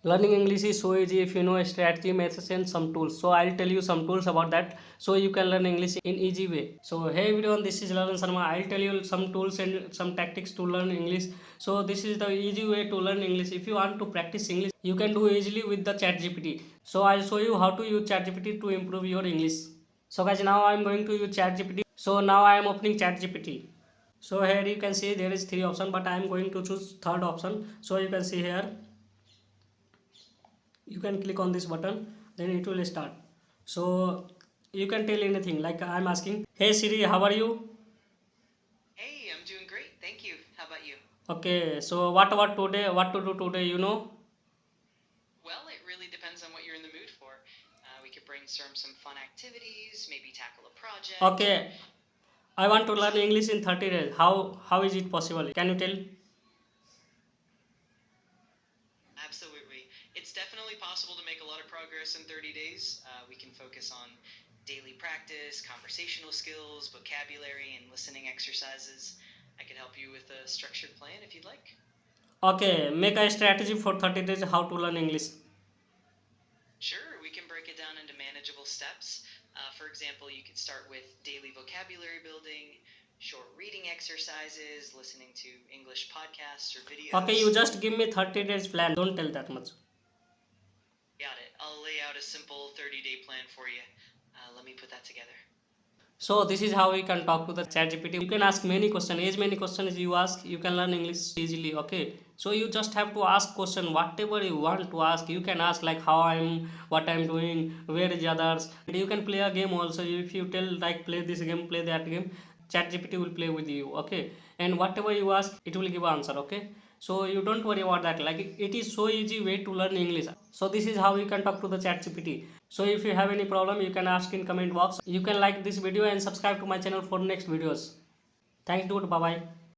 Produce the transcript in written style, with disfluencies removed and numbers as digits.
Learning English is so easy if you know a strategy, methods, and some tools. So I'll tell you some tools about that, so you can learn English in easy way. So hey everyone, this is Lalan Sharma. I'll tell you some tools and some tactics to learn English. So this is the easy way to learn English. If you want to practice English, you can do easily with the ChatGPT. So I'll show you how to use ChatGPT to improve your English. So guys, now I'm going to use ChatGPT. So now I am opening ChatGPT. So here you can see there is three options, but I am going to choose third option. So you can see here, you can click on this button, then it will start. So you can tell anything, like I'm asking, hey Siri, how are you? Hey, I'm doing great. Thank you. How about you? Okay, so what about today, what to do today, Well, it really depends on what you're in the mood for. We could brainstorm some fun activities, maybe tackle a project, or Okay, I want to learn English in 30 days. How is it possible, can you tell? absolutely. It's definitely possible to make a lot of progress in 30 days. We can focus on daily practice, conversational skills, vocabulary, and listening exercises. I could help you with a structured plan if you'd like. Okay, make a strategy for 30 days how to learn English. Sure, we can break it down into manageable steps. For example, you could start with daily vocabulary building, short reading exercises, listening to English podcasts or Okay, you videos. just give me 30 days plan, don't tell that much. Got it. I'll lay out a simple 30-day plan for you. Let me put that together. So this is how we can talk to the chat GPT. You can ask many questions. As many questions you ask, you can learn English easily. Okay. So you just have to ask question whatever you want to ask. You can ask like how I'm, what I'm doing, where is others. And you can play a game also. If you tell like play this game, play that game, chat GPT will play with you. Okay. And whatever you ask, it will give answer. Okay. So you don't worry about that. Like it is so easy way to learn English. So this is how you can talk to the chat GPT. So if you have any problem, you can ask in comment box. You can like this video and subscribe to my channel for next videos. Thanks dude, bye bye.